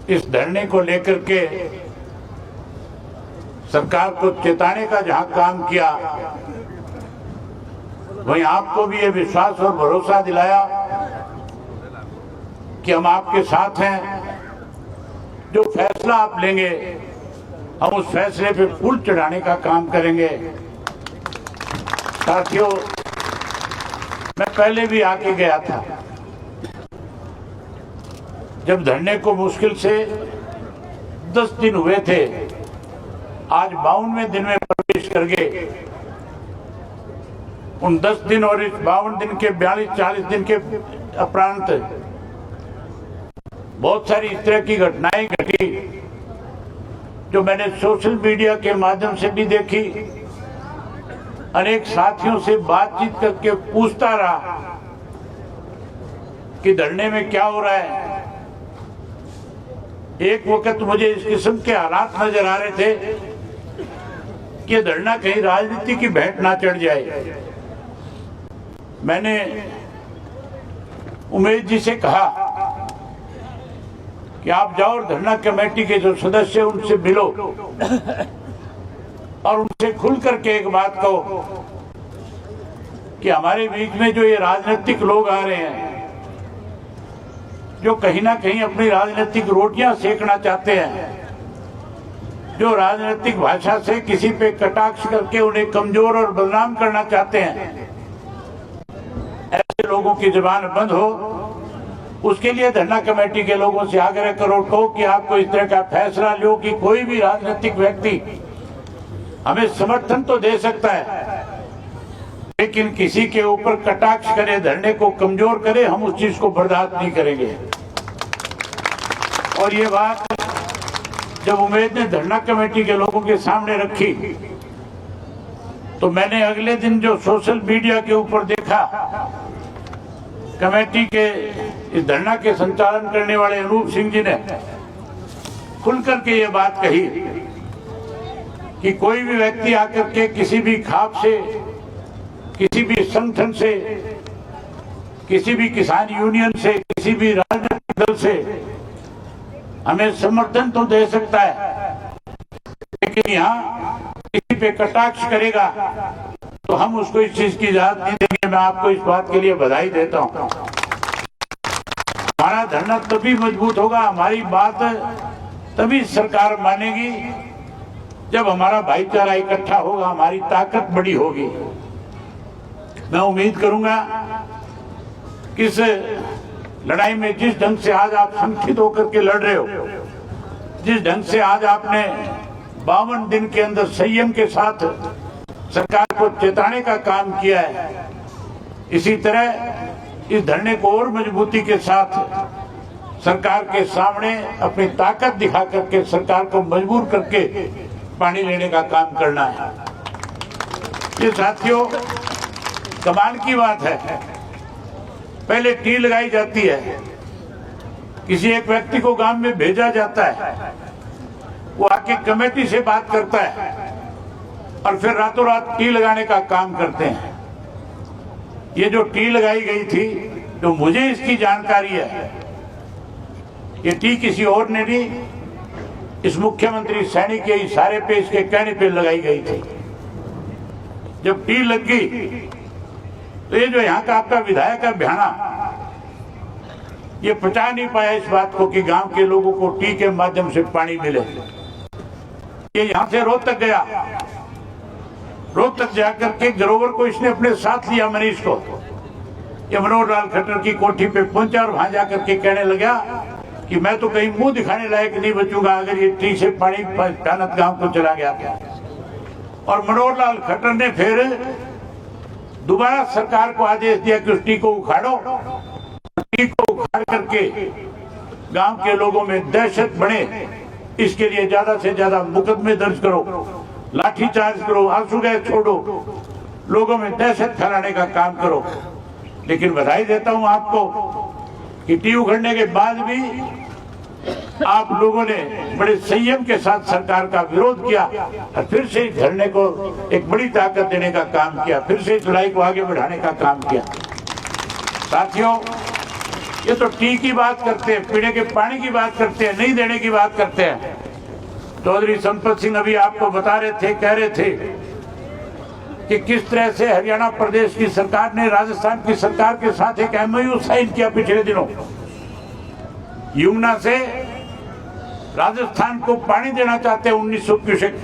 इस धरने को लेकर के सरकार को चेताने का जहां काम किया, वहीं आपको भी ये विश्वास और भरोसा दिलाया कि हम आपके साथ हैं। जो फैसला आप लेंगे हम उस फैसले पे फूल चढ़ाने का काम करेंगे। साथियों, मैं पहले भी आके गया था जब धरने को मुश्किल से 10 दिन हुए थे। आज 52वें दिन में प्रवेश कर गए। उन 10 दिन और इस 52 दिन के 42-40 दिन के उपरांत बहुत सारी इस तरह की घटनाएं घटी जो मैंने सोशल मीडिया के माध्यम से भी देखी। अनेक साथियों से बातचीत करके पूछता रहा कि धरने में क्या हो रहा है। एक वक्त मुझे इस किस्म के हालात नजर आ रहे थे कि धरना कहीं राजनीति की भेंट ना चढ़ जाए। मैंने उमेश जी से कहा कि आप जाओ और धरना कमेटी के जो सदस्य उनसे मिलो और उनसे खुल करके एक बात कहो कि हमारे बीच में जो ये राजनीतिक लोग आ रहे हैं, जो कहीं ना कहीं अपनी राजनीतिक रोटियां सेकना चाहते हैं, जो राजनीतिक भाषा से किसी पे कटाक्ष करके उन्हें कमजोर और बदनाम करना चाहते हैं, ऐसे लोगों की जुबान बंद हो। उसके लिए धरना कमेटी के लोगों से आग्रह करो कि आपको इस तरह का फैसला लो कि कोई भी राजनीतिक व्यक्ति हमें समर्थन तो दे सकता है, लेकिन किसी के ऊपर कटाक्ष करे, धरने को कमजोर करे, हम उस चीज को बर्दाश्त नहीं करेंगे। और ये बात जब उमेद ने धरना कमेटी के लोगों के सामने रखी तो मैंने अगले दिन जो सोशल मीडिया के ऊपर देखा, कमेटी के इस धरना के संचालन करने वाले अनूप सिंह जी ने खुल करके ये बात कही कि कोई भी व्यक्ति आकर के किसी भी खाप से, किसी भी संगठन से, किसी भी किसान यूनियन से, किसी भी राजनीतिक दल से हमें समर्थन तो दे सकता है, लेकिन यहाँ किसी पे कटाक्ष करेगा तो हम उसको इस चीज की इजाजत नहीं देंगे। मैं आपको इस बात के लिए बधाई देता हूँ। हमारा धरना तभी मजबूत होगा, हमारी बात तभी सरकार मानेगी जब हमारा भाईचारा इकट्ठा होगा, हमारी ताकत बड़ी होगी। मैं उम्मीद करूंगा कि इस लड़ाई में जिस ढंग से आज आप संगठित होकर के लड़ रहे हो, जिस ढंग से आज आपने 52 दिन के अंदर संयम के साथ सरकार को चेताने का काम किया है, इसी तरह इस धरने को और मजबूती के साथ सरकार के सामने अपनी ताकत दिखा करके सरकार को मजबूर करके पानी लेने का काम करना है। ये साथियों, कमाल की बात है, पहले टी लगाई जाती है, किसी एक व्यक्ति को गांव में भेजा जाता है, वो आके कमेटी से बात करता है और फिर रातों रात टी लगाने का काम करते हैं। ये जो टी लगाई गई थी, तो मुझे इसकी जानकारी है, ये टी किसी और ने नहीं, इस मुख्यमंत्री सैनी के इशारे पे, इसके कहने पे लगाई गई थी। जब टी लग गई तो ये जो यहाँ का आपका विधायक है भ्याना, ये पचा नहीं पाया इस बात को कि गांव के लोगों को टी के माध्यम से पानी मिले। ये यहाँ से रोहतक गया, रोहतक जाकर के ग्रोवर को इसने अपने साथ लिया, मनीष को। ये मनोहर लाल खट्टर की कोठी पे पहुंचा और वहां जाकर के कहने लगा कि मैं तो कहीं मुंह दिखाने लायक नहीं बचूंगा अगर ये टी से पानी भ्यानत गांव को चला गया। और मनोहर लाल खट्टर ने फिर दोबारा सरकार को आदेश दिया कि उस टी को उखाड़ो। टी को उखाड़ करके गांव के लोगों में दहशत बढ़े, इसके लिए ज्यादा से ज्यादा मुकदमे दर्ज करो, लाठीचार्ज करो, आंसू गैस छोड़ो, लोगों में दहशत फैलाने का काम करो। लेकिन बधाई देता हूं आपको कि टी उखड़ने के बाद भी आप लोगों ने बड़े संयम के साथ सरकार का विरोध किया और फिर से इस धरने को एक बड़ी ताकत देने का काम किया, फिर से इस लड़ाई को आगे बढ़ाने का काम किया। साथियों, ये तो टी की बात करते हैं, पीने के पानी की बात करते हैं, नहीं देने की बात करते हैं। चौधरी संपत सिंह अभी आपको बता रहे थे, कह रहे थे कि किस तरह से हरियाणा प्रदेश की सरकार ने राजस्थान की सरकार के साथ एक MOU साइन किया पिछले दिनों। यमुना से राजस्थान को पानी देना चाहते हैं 1900 क्यूसेक,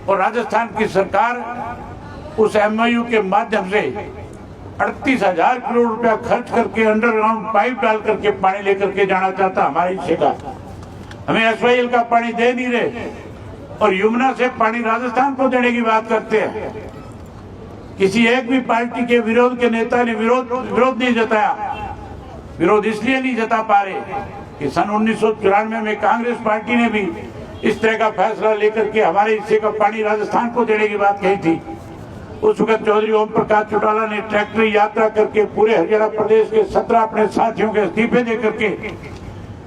और राजस्थान की सरकार उस MOU के माध्यम से 38,000 करोड़ रुपया खर्च करके अंडरग्राउंड पाइप डाल करके पानी लेकर के जाना चाहता हमारे हिस्से का। हमें SYL का पानी दे नहीं रहे और यमुना से पानी राजस्थान को देने की बात करते हैं। किसी एक भी पार्टी के विरोध के नेता ने विरोध नहीं जताया। विरोध इसलिए नहीं जता पा रहे कि सन 1994 में कांग्रेस पार्टी ने भी इस तरह का फैसला लेकर के हमारे हिस्से का पानी राजस्थान को देने की बात कही थी। उस वक्त चौधरी ओम प्रकाश चौटाला ने ट्रैक्टर यात्रा करके पूरे हरियाणा प्रदेश के 17 अपने साथियों के इस्तीफे दे करके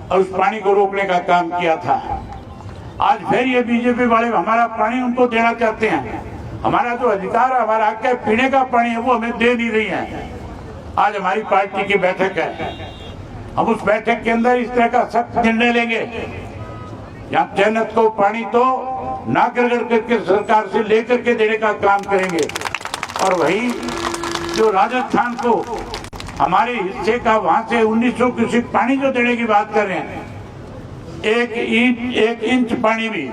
और उस पानी को रोकने का काम किया था। आज फिर ये बीजेपी वाले हमारा पानी उनको देना चाहते हैं। हमारा जो अधिकार है, हमारा हक है, पीने का पानी है, वो हमें दे नहीं रही है। आज हमारी पार्टी की बैठक है, हम उस बैठक के अंदर इस तरह का सख्त निर्णय लेंगे। यहाँ चयनित को पानी तो ना करके सरकार से लेकर के देने का काम करेंगे। और वही जो राजस्थान को हमारे हिस्से का वहां से 1900 क्यूसेक पानी जो देने की बात कर रहे हैं, एक इंच पानी भी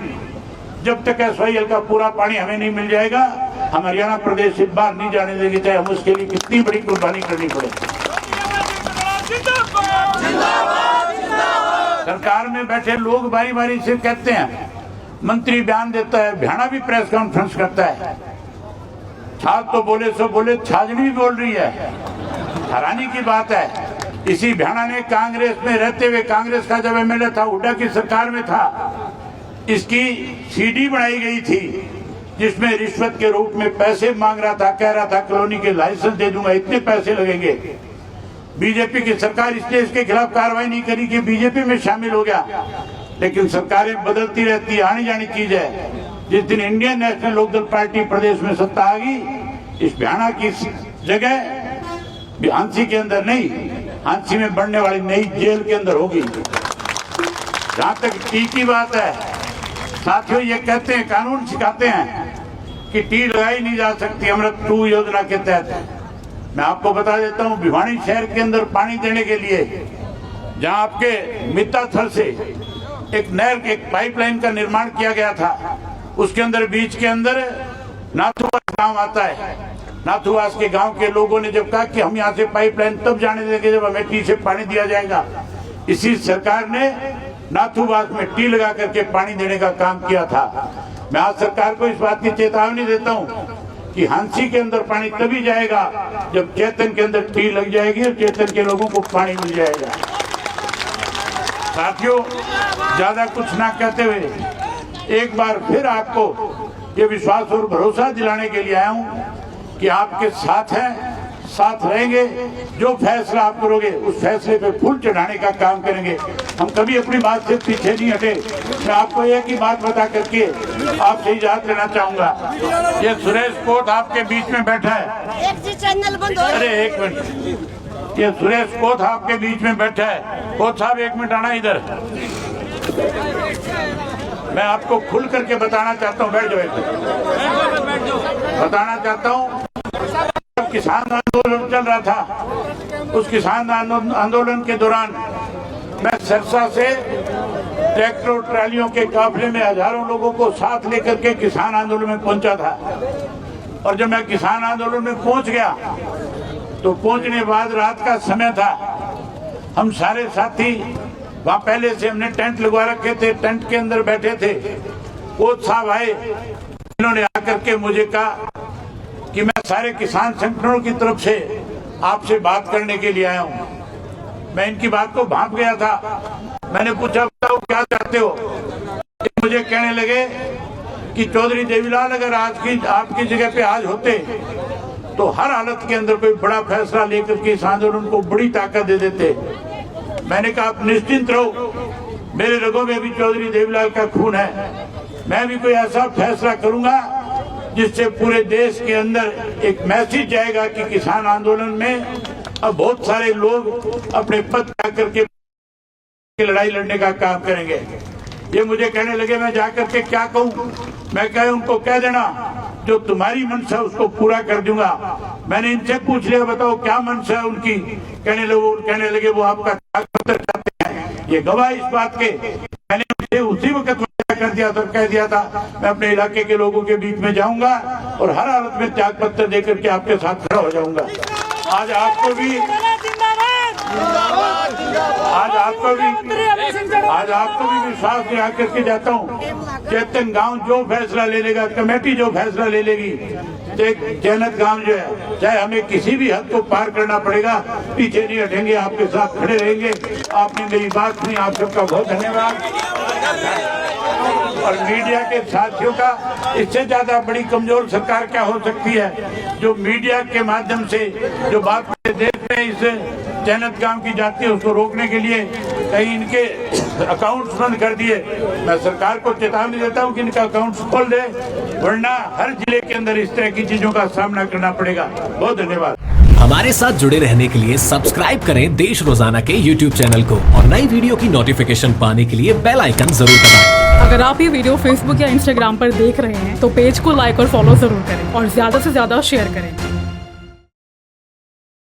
जब तक SYL का पूरा पानी हमें नहीं मिल जाएगा, हम हरियाणा प्रदेश से बाहर नहीं जाने देंगे, चाहे हम उसके लिए कितनी बड़ी कुर्बानी करनी पड़े। सरकार में बैठे लोग बारी बारी से कहते हैं, मंत्री बयान देता है, भ्याणा भी प्रेस कॉन्फ्रेंस करता है, छाछ तो बोले सो बोले, छाजनी भी बोल रही है। हैरानी की बात है, इसी भ्याणा ने कांग्रेस में रहते हुए, कांग्रेस का जब MLA था, हुड्डा की सरकार में था, इसकी CD बनाई गई थी जिसमें रिश्वत के रूप में पैसे मांग रहा था, कह रहा था कॉलोनी के लाइसेंस दे दूंगा, इतने पैसे लगेंगे। बीजेपी की सरकार इसलिए इसके खिलाफ कार्रवाई नहीं करी कि बीजेपी में शामिल हो गया। लेकिन सरकारें बदलती रहती है, आनी जानी चीज है। जिस दिन इंडियन नेशनल लोकदल पार्टी प्रदेश में सत्ता आ गई, इस भ्याणा की जगह हांसी के अंदर नहीं, हांसी में बढ़ने वाली नई जेल के अंदर होगी। जहां तक टी की बात है, साथियों ये कहते हैं, कानून सिखाते हैं कि टी लगाई नहीं जा सकती अमृत 2 योजना के तहत। मैं आपको बता देता हूं, भिवानी शहर के अंदर पानी देने के लिए जहां आपके मित्ताथल से एक नहर, एक पाइपलाइन का निर्माण किया गया था, उसके अंदर बीच के अंदर नाथुवास गांव आता है। नाथुवास के गांव के लोगों ने जब कहा कि हम यहां से पाइपलाइन तब जाने देंगे जब हमें टी से पानी दिया जाएगा, इसी सरकार ने नाथुवास में टी लगा करके पानी देने का काम किया था। मैं आज सरकार को इस बात की चेतावनी देता हूं कि हांसी के अंदर पानी तभी जाएगा जब चेतन के अंदर टी लग जाएगी और चेतन के लोगों को पानी मिल जाएगा। साथियों, ज्यादा कुछ ना कहते हुए एक बार फिर आपको ये विश्वास और भरोसा दिलाने के लिए आया हूं कि आपके साथ हैं, साथ रहेंगे। जो फैसला आप करोगे उस फैसले पे फूल चढ़ाने का काम करेंगे। हम कभी अपनी बात से पीछे नहीं हटे। मैं आपको एक ही बात बता करके आपसे इजाजत लेना चाहूंगा। ये सुरेश कोट आपके बीच में बैठा है। अरे एक मिनट, ये सुरेश कोट आपके बीच में बैठा है। कोट साहब एक मिनट आना इधर। मैं आपको खुल करके बताना चाहता हूँ, बैठ जाओ। बताना चाहता हूँ, किसान आंदोलन चल रहा था, उस किसान आंदोलन के दौरान मैं सिरसा से ट्रैक्टर ट्रालियों के काफिले में हजारों लोगों को साथ लेकर के किसान आंदोलन में पहुंचा था। और जब मैं किसान आंदोलन में पहुंच गया तो पहुंचने के बाद रात का समय था। हम सारे साथी वहां पहले से हमने टेंट लगवा रखे थे, टेंट के अंदर बैठे थे। कोच साहब आए, इन्होंने आकर के मुझे कहा कि मैं सारे किसान संगठनों की तरफ से आपसे बात करने के लिए आया हूं। मैं इनकी बात को भांप गया था। मैंने पूछा, बताओ क्या चाहते हो? मुझे कहने लगे कि चौधरी देवीलाल, अगर आज की आपकी जगह पे आज होते तो हर हालत के अंदर कोई बड़ा फैसला लेकर के इस आंदोलन को बड़ी ताकत दे देते। मैंने कहा, आप निश्चिंत रहो, मेरे रगों में भी चौधरी देवीलाल का खून है। मैं भी कोई ऐसा फैसला करूंगा जिससे पूरे देश के अंदर एक मैसेज जाएगा कि किसान आंदोलन में अब बहुत सारे लोग अपने पद त्याग करके लड़ाई लड़ने का काम करेंगे। ये मुझे कहने लगे मैं जाकर के क्या कहूं? मैं कहे उनको कह देना जो तुम्हारी मंशा उसको पूरा कर दूंगा। मैंने इनसे पूछ लिया बताओ क्या मंशा है उनकी? कहने लगे वो आपका त्यागपत्र चाहते हैं। ये गवाह इस बात के। मैंने उनसे उसी वक्त वादा कर दिया था, कह दिया था मैं अपने इलाके के लोगों के बीच में जाऊंगा और हर हालत में त्यागपत्र देकर के आपके साथ खड़ा हो जाऊंगा। आज आपको भी विश्वास दिला करके जाता हूँ। चेतन गांव जो फैसला ले लेगा, कमेटी जो फैसला ले लेगी, जैनत गांव जो है, चाहे हमें किसी भी हद को पार करना पड़ेगा, पीछे नहीं हटेंगे, आपके साथ खड़े रहेंगे। आपने मेरी बात सुनी, आप सबका बहुत धन्यवाद। और मीडिया के साथियों का इससे ज्यादा बड़ी कमजोर सरकार क्या हो सकती है, जो मीडिया के माध्यम से जो बात पूरे देश में इस जैनत गांव की जाती है उसको रोकने के लिए कहीं इनके अकाउंट्स बंद कर दिए। मैं सरकार को चेतावनी देता हूं कि इनका अकाउंट्स खोल दे, वरना हर जिले के अंदर इस तरह की चीजों का सामना करना पड़ेगा। बहुत धन्यवाद। हमारे साथ जुड़े रहने के लिए सब्सक्राइब करें देश रोजाना के YouTube चैनल को और नई वीडियो की नोटिफिकेशन पाने के लिए बेल आइकन जरूर दबाएं। अगर आप ये वीडियो Facebook या Instagram पर देख रहे हैं तो पेज को लाइक और फॉलो जरूर करें और ज्यादा से ज्यादा शेयर करें।